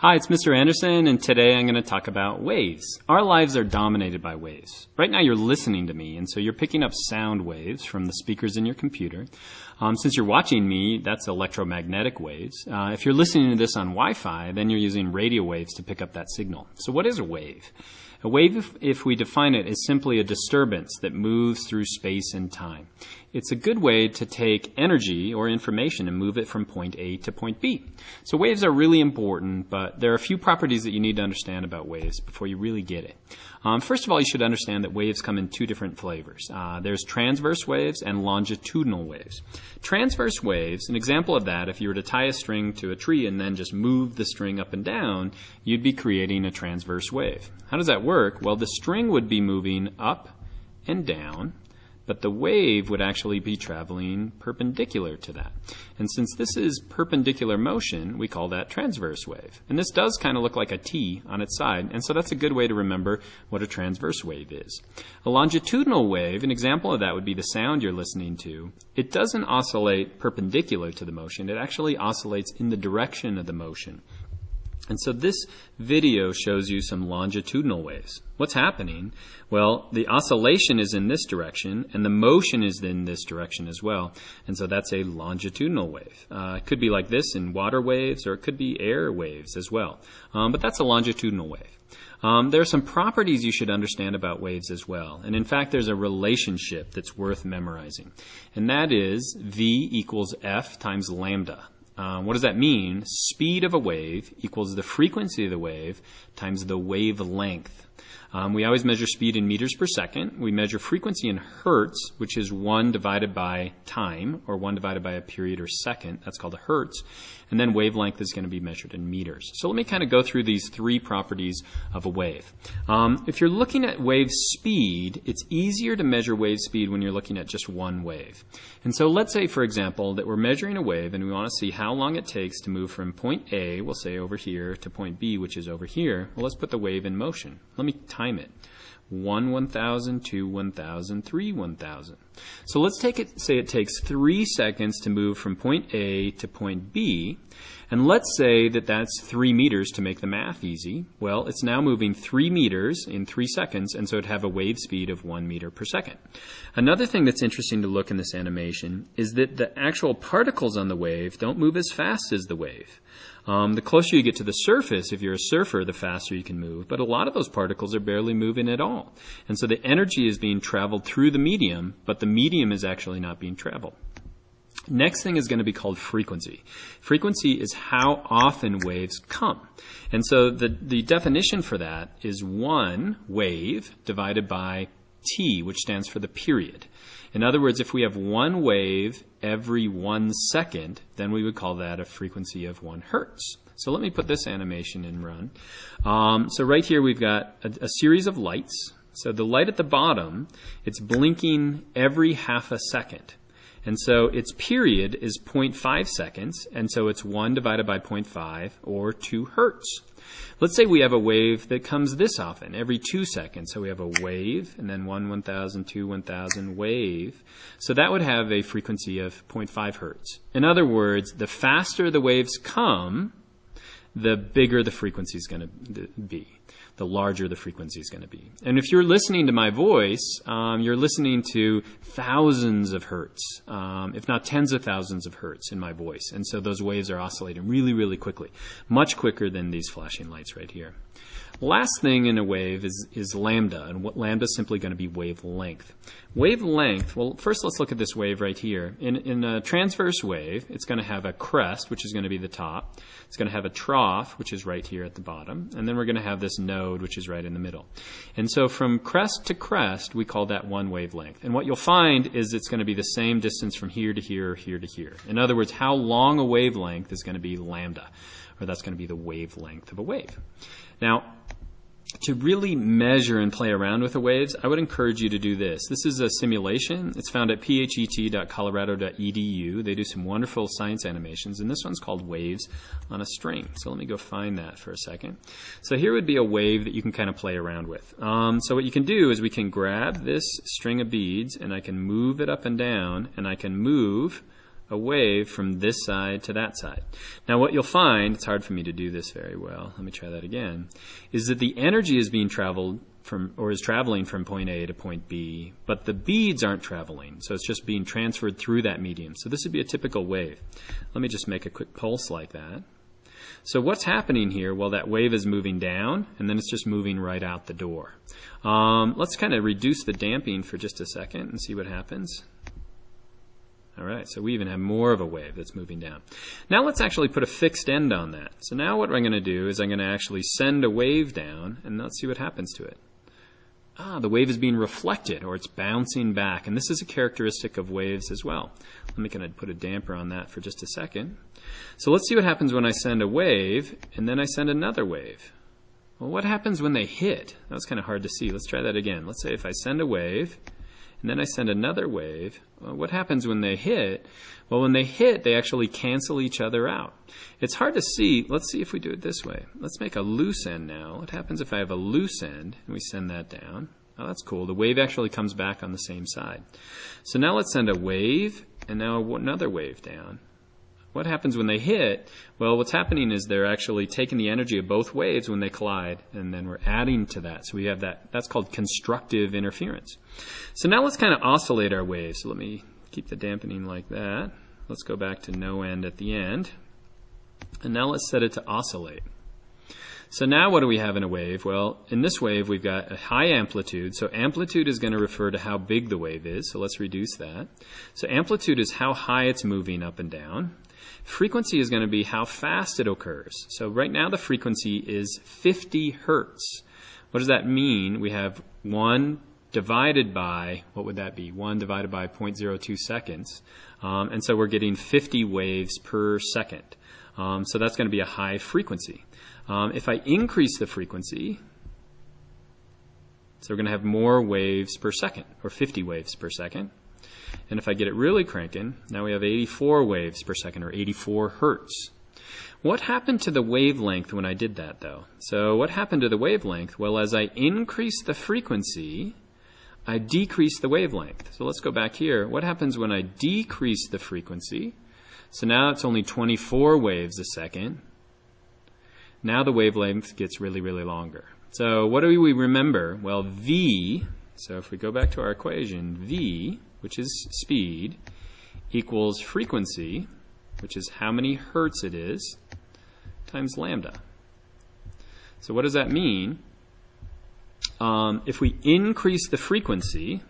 Hi, it's Mr. Anderson, and today I'm going to talk about waves. Our lives are dominated by waves. Right now you're listening to me, and so you're picking up sound waves from the speakers in your computer. Since you're watching me, that's electromagnetic waves. If you're listening to this on Wi-Fi, then you're using radio waves to pick up that signal. So what is a wave? A wave, if we define it, is simply a disturbance that moves through space and time. It's a good way to take energy or information and move it from point A to point B. So waves are really important, but there are a few properties that you need to understand about waves before you really get it. First of all, you should understand that waves come in two different flavors. There's transverse waves and longitudinal waves. Transverse waves, an example of that, if you were to tie a string to a tree and then just move the string up and down, you'd be creating a transverse wave. How does that work? Well, the string would be moving up and down, but the wave would actually be traveling perpendicular to that. And since this is perpendicular motion, we call that transverse wave. And this does kind of look like a T on its side, and so that's a good way to remember what a transverse wave is. A longitudinal wave, an example of that would be the sound you're listening to. It doesn't oscillate perpendicular to the motion, it actually oscillates in the direction of the motion. And so this video shows you some longitudinal waves. What's happening? Well, the oscillation is in this direction, and the motion is in this direction as well. And so that's a longitudinal wave. It could be like this in water waves, or it could be air waves as well. But that's a longitudinal wave. There are some properties you should understand about waves as well. And in fact, there's a relationship that's worth memorizing. And that is V equals F times lambda. What does that mean? Speed of a wave equals the frequency of the wave times the wavelength. We always measure speed in meters per second. We measure frequency in hertz, which is 1 divided by time, or 1 divided by a period or second. That's called a hertz. And then wavelength is going to be measured in meters. So let me kind of go through these three properties of a wave. If you're looking at wave speed, it's easier to measure wave speed when you're looking at just one wave. And so let's say, for example, that we're measuring a wave and we want to see how long it takes to move from point A, we'll say over here, to point B, which is over here. Well, let's put the wave in motion. Let me time it. 1 1,000, 2 1,000, 3 1,000. So let's say it takes 3 seconds to move from point A to point B, and let's say that that's 3 meters to make the math easy. Well, it's now moving 3 meters in 3 seconds, and so it'd have a wave speed of 1 meter per second. Another thing that's interesting to look in this animation is that the actual particles on the wave don't move as fast as the wave. The closer you get to the surface, if you're a surfer, the faster you can move. But a lot of those particles are barely moving at all. And so the energy is being traveled through the medium, but the medium is actually not being traveled. Next thing is going to be called frequency. Frequency is how often waves come. And so the definition for that is 1 wave divided by T, which stands for the period. In other words, if we have 1 wave every 1 second, then we would call that a frequency of 1 hertz. So let me put this animation in run. So right here we've got a series of lights. So the light at the bottom, it's blinking every half a second. And so its period is 0.5 seconds, and so it's 1 divided by 0.5, or 2 hertz. Let's say we have a wave that comes this often, every 2 seconds. So we have a wave, and then 1 1,000, 2 1,000, wave. So that would have a frequency of 0.5 hertz. In other words, the faster the waves come, the bigger the frequency is going to be. The larger the frequency is going to be. And if you're listening to my voice, you're listening to thousands of hertz, if not tens of thousands of hertz in my voice. And so those waves are oscillating really, really quickly, much quicker than these flashing lights right here. Last thing in a wave is lambda, and what lambda is simply going to be wavelength. Wavelength, well, first let's look at this wave right here. In a transverse wave, it's going to have a crest, which is going to be the top. It's going to have a trough, which is right here at the bottom. And then we're going to have this node, which is right in the middle. And so from crest to crest, we call that 1 wavelength. And what you'll find is it's going to be the same distance from here to here, or here to here. In other words, how long a wavelength is going to be lambda, or that's going to be the wavelength of a wave. Now, to really measure and play around with the waves, I would encourage you to do this. This is a simulation. It's found at phet.colorado.edu. They do some wonderful science animations, and this one's called Waves on a String. So let me go find that for a second. So here would be a wave that you can kind of play around with. So what you can do is we can grab this string of beads, and I can move it up and down, and I can move a wave from this side to that side. Now what you'll find, it's hard for me to do this very well, let me try that again, is that the energy is being traveled from, or is traveling from point A to point B, but the beads aren't traveling, so it's just being transferred through that medium. So this would be a typical wave. Let me just make a quick pulse like that. So what's happening here? Well, that wave is moving down, and then it's just moving right out the door. Let's kind of reduce the damping for just a second and see what happens. All right, so we even have more of a wave that's moving down. Now let's actually put a fixed end on that. So now what I'm going to do is I'm going to actually send a wave down, and let's see what happens to it. The wave is being reflected, or it's bouncing back, and this is a characteristic of waves as well. Let me kind of put a damper on that for just a second. So let's see what happens when I send a wave, and then I send another wave. Well, what happens when they hit? That was kind of hard to see. Let's try that again. Let's say if I send a wave, and then I send another wave, well, what happens when they hit? Well, when they hit, they actually cancel each other out. It's hard to see. Let's see if we do it this way. Let's make a loose end now. What happens if I have a loose end and we send that down? Oh, that's cool. The wave actually comes back on the same side. So now let's send a wave and now another wave down. What happens when they hit? Well, what's happening is they're actually taking the energy of both waves when they collide, and then we're adding to that. So we have that. That's called constructive interference. So now let's kind of oscillate our waves. So let me keep the dampening like that. Let's go back to no end at the end. And now let's set it to oscillate. So now what do we have in a wave? Well, in this wave we've got a high amplitude. So amplitude is going to refer to how big the wave is. So let's reduce that. So amplitude is how high it's moving up and down. Frequency is going to be how fast it occurs. So right now the frequency is 50 hertz. What does that mean? We have 1 divided by, what would that be? 1 divided by 0.02 seconds. And so we're getting 50 waves per second. So that's going to be a high frequency. If I increase the frequency, so we're going to have more waves per second, or 50 waves per second. And if I get it really cranking, now we have 84 waves per second, or 84 hertz. What happened to the wavelength when I did that, though? So what happened to the wavelength? Well, as I increase the frequency, I decrease the wavelength. So let's go back here. What happens when I decrease the frequency? So now it's only 24 waves a second. Now the wavelength gets really, really longer. So what do we remember? Well, V, so if we go back to our equation, V, which is speed, equals frequency, which is how many hertz it is, times lambda. So what does that mean? If we increase the frequency,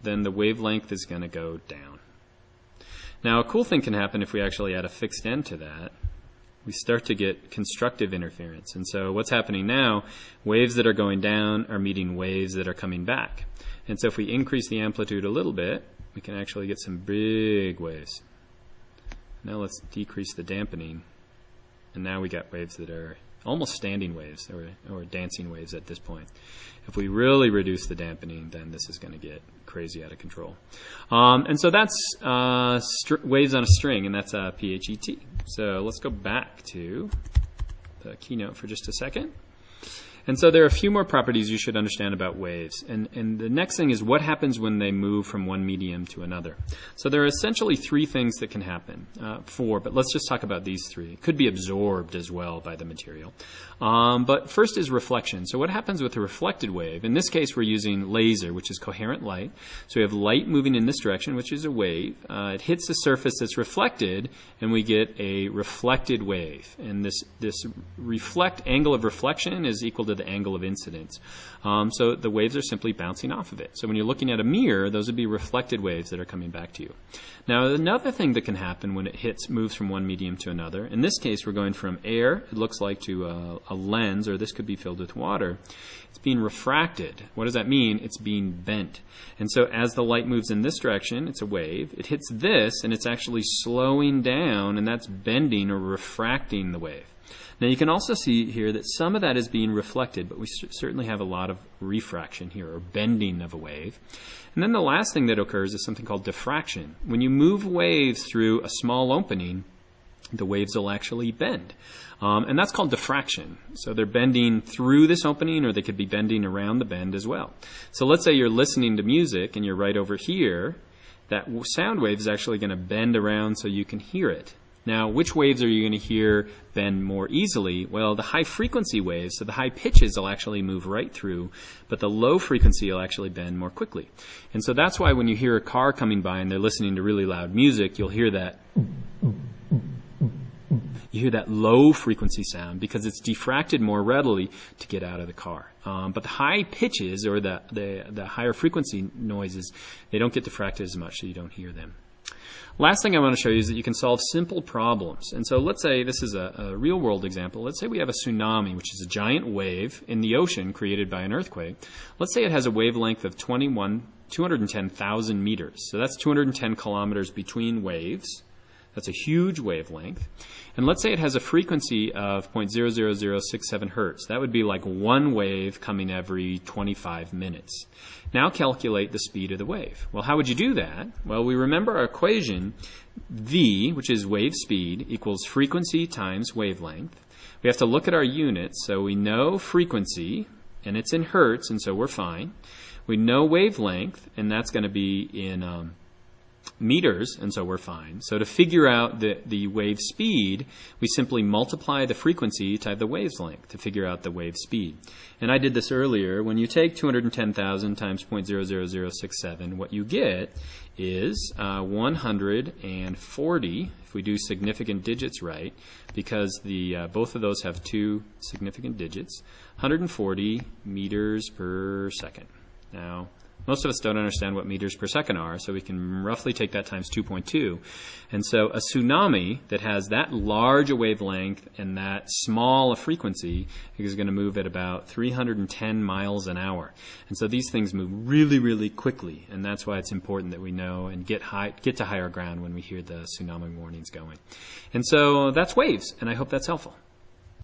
then the wavelength is going to go down. Now, a cool thing can happen if we actually add a fixed end to that. We start to get constructive interference. And so what's happening now, waves that are going down are meeting waves that are coming back. And so if we increase the amplitude a little bit, we can actually get some big waves. Now let's decrease the dampening. And now we got waves that are almost standing waves, or dancing waves at this point. If we really reduce the dampening, then this is going to get crazy out of control. And so that's waves on a string, and that's PHET. So let's go back to the keynote for just a second. And so there are a few more properties you should understand about waves. And the next thing is what happens when they move from one medium to another. So there are essentially 3 things that can happen. 4, but let's just talk about these 3. It could be absorbed as well by the material. But first is reflection. So what happens with a reflected wave? In this case, we're using laser, which is coherent light. So we have light moving in this direction, which is a wave. It hits the surface that's reflected, and we get a reflected wave. And this angle of reflection is equal to the angle of incidence. So the waves are simply bouncing off of it. So when you're looking at a mirror, those would be reflected waves that are coming back to you. Now, another thing that can happen when it moves from one medium to another, in this case, we're going from air, it looks like, to a lens, or this could be filled with water. It's being refracted. What does that mean? It's being bent. And so as the light moves in this direction, it's a wave. It hits this, and it's actually slowing down, and that's bending or refracting the wave. Now you can also see here that some of that is being reflected, but we certainly have a lot of refraction here, or bending of a wave. And then the last thing that occurs is something called diffraction. When you move waves through a small opening, the waves will actually bend. And that's called diffraction. So they're bending through this opening, or they could be bending around the bend as well. So let's say you're listening to music and you're right over here, that sound wave is actually going to bend around so you can hear it. Now, which waves are you going to hear bend more easily? Well, the high frequency waves, so the high pitches will actually move right through, but the low frequency will actually bend more quickly. And so that's why when you hear a car coming by and they're listening to really loud music, you'll hear that. You hear that low frequency sound because it's diffracted more readily to get out of the car. But the high pitches or the higher frequency noises, they don't get diffracted as much, so you don't hear them. Last thing I want to show you is that you can solve simple problems. And so let's say this is a real world example. Let's say we have a tsunami, which is a giant wave in the ocean created by an earthquake. Let's say it has a wavelength of 210,000 meters. So that's 210 kilometers between waves. That's a huge wavelength. And let's say it has a frequency of 0.00067 hertz. That would be like one wave coming every 25 minutes. Now calculate the speed of the wave. Well, how would you do that? Well, we remember our equation, V, which is wave speed, equals frequency times wavelength. We have to look at our units, so we know frequency, and it's in hertz, and so we're fine. We know wavelength, and that's going to be in meters, and so we're fine. So to figure out the wave speed, we simply multiply the frequency times the wavelength to figure out the wave speed. And I did this earlier. When you take 210,000 times 0.00067, what you get is 140, if we do significant digits right, because both of those have two significant digits, 140 meters per second. Now, most of us don't understand what meters per second are, so we can roughly take that times 2.2. And so a tsunami that has that large a wavelength and that small a frequency is going to move at about 310 miles an hour. And so these things move really, really quickly, and that's why it's important that we know and get to higher ground when we hear the tsunami warnings going. And so that's waves, and I hope that's helpful.